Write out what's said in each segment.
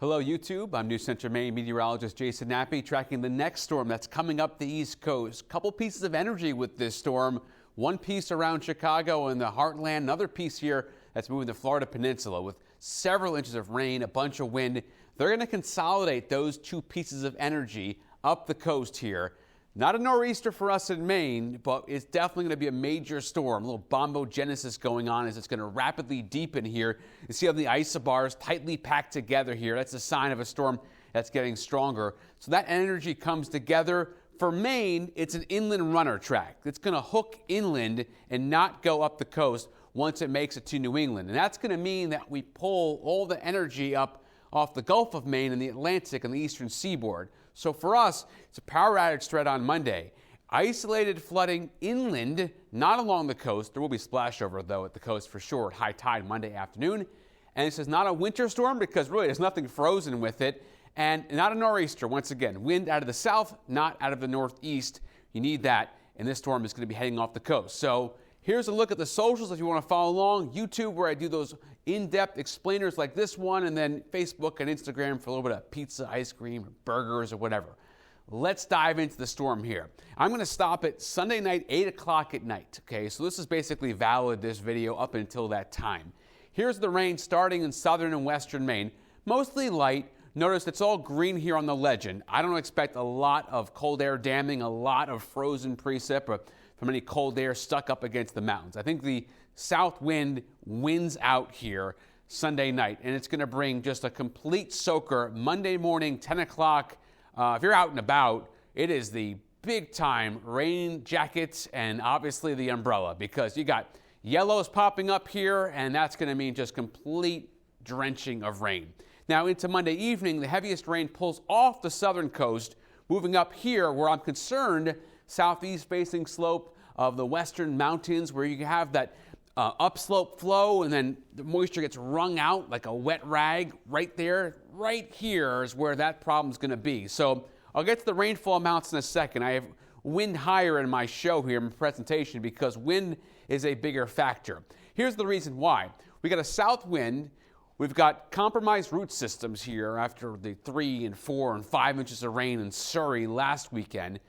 Hello, YouTube. I'm New Central Maine Meteorologist Jason Nappi, tracking the next storm that's coming up the East Coast. Couple pieces of energy with this storm. One piece around Chicago and the heartland, another piece here that's moving the Florida Peninsula with several inches of rain, a bunch of wind. They're going to consolidate those two pieces of energy up the coast here. Not a nor'easter for us in Maine, but it's definitely going to be a major storm. A little bombogenesis going on as it's going to rapidly deepen here. You see how the isobars tightly packed together here. That's a sign of a storm that's getting stronger. So that energy comes together. For Maine, it's an inland runner track. It's going to hook inland and not go up the coast once it makes it to New England. And that's going to mean that we pull all the energy up off the Gulf of Maine and the Atlantic and the eastern seaboard. So for us, it's a power outage threat on Monday. Isolated flooding inland, not along the coast. There will be splashover, though, at the coast for sure at high tide Monday afternoon. And this is not a winter storm because really there's nothing frozen with it. And not a nor'easter, once again. Wind out of the south, not out of the northeast. You need that, and this storm is going to be heading off the coast. So here's a look at the socials if you want to follow along. YouTube, where I do those in-depth explainers like this one, and then Facebook and Instagram for a little bit of pizza, ice cream, or burgers, or whatever. Let's dive into the storm here. I'm going to stop at Sunday night, 8 o'clock at night. Okay, so this is basically valid, this video, up until that time. Here's the rain starting in southern and western Maine. Mostly light. Notice it's all green here on the legend. I don't expect a lot of cold air damming, a lot of frozen precip, or from any cold air stuck up against the mountains. I think the south wind wins out here Sunday night, and it's going to bring just a complete soaker Monday morning, 10 o'clock. If you're out and about, it is the big time rain jackets and obviously the umbrella, because you got yellows popping up here, and that's going to mean just complete drenching of rain. Now into Monday evening, the heaviest rain pulls off the southern coast, moving up here where I'm concerned, southeast facing slope of the western mountains, where you have that upslope flow, and then the moisture gets wrung out like a wet rag right there. Right here is where that problem's going to be. So I'll get to the rainfall amounts in a second. I have wind higher in my show here, in my presentation, because wind is a bigger factor. Here's the reason why. We got a south wind. We've got compromised root systems here after the 3 and 4 and 5 inches of rain in Surrey last weekend.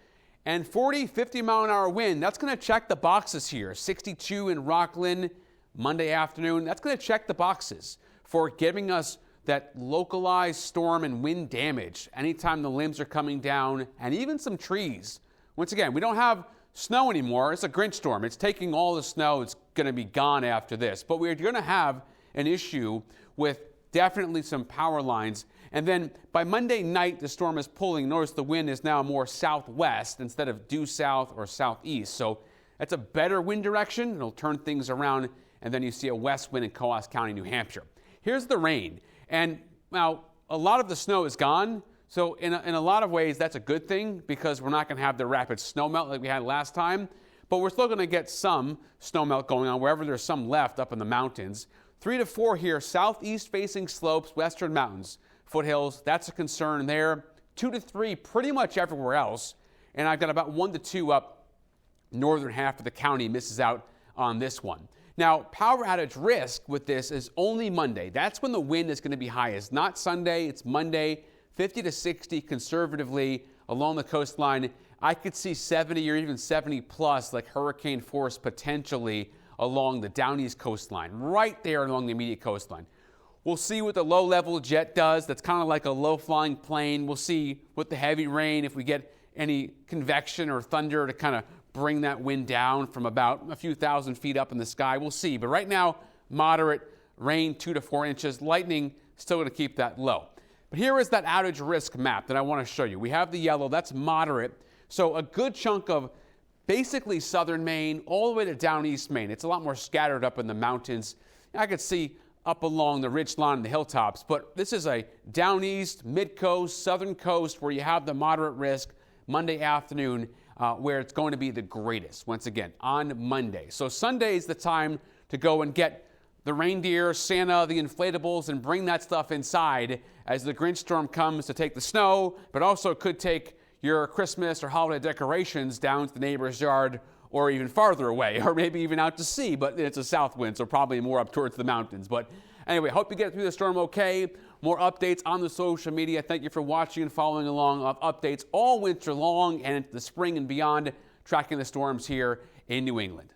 And 40, 50 mile an hour wind, that's going to check the boxes here. 62 in Rockland Monday afternoon. That's going to check the boxes for giving us that localized storm and wind damage anytime the limbs are coming down, and even some trees. Once again, we don't have snow anymore. It's a Grinch storm. It's taking all the snow. It's going to be gone after this. But we're going to have an issue with definitely some power lines. And then by Monday night, the storm is pulling. Notice the wind is now more southwest instead of due south or southeast. So that's a better wind direction. It'll turn things around. And then you see a west wind in Coos County, New Hampshire. Here's the rain. And now a lot of the snow is gone. So in a lot of ways, that's a good thing, because we're not going to have the rapid snow melt like we had last time. But we're still going to get some snow melt going on wherever there's some left up in the mountains. 3 to 4 here, southeast facing slopes, western mountains, foothills. That's a concern there. 2 to 3 pretty much everywhere else. And I've got about 1 to 2 up northern half of the county misses out on this one. Now, power outage risk with this is only Monday. That's when the wind is going to be highest. Not Sunday, it's Monday, 50 to 60 conservatively along the coastline. I could see 70 or even 70 plus, like hurricane force potentially along the down east coastline, right there along the immediate coastline. We'll see what the low-level jet does. That's kind of like a low-flying plane. We'll see with the heavy rain if we get any convection or thunder to kind of bring that wind down from about a few thousand feet up in the sky. We'll see. But right now, moderate rain, 2 to 4 inches. Lightning, still going to keep that low. But here is that outage risk map that I want to show you. We have the yellow. That's moderate. So a good chunk of basically southern Maine all the way to down east Maine. It's a lot more scattered up in the mountains. I could see up along the ridge line and the hilltops, but this is a down east, mid-coast, southern coast where you have the moderate risk Monday afternoon, where it's going to be the greatest, once again, on Monday. So Sunday is the time to go and get the reindeer, Santa, the inflatables, and bring that stuff inside as the Grinch storm comes to take the snow, but also could take your Christmas or holiday decorations down to the neighbor's yard or even farther away, or maybe even out to sea, but it's a south wind, so probably more up towards the mountains. But anyway, hope you get through the storm okay. More updates on the social media. Thank you for watching and following along of updates all winter long and into the spring and beyond, tracking the storms here in New England.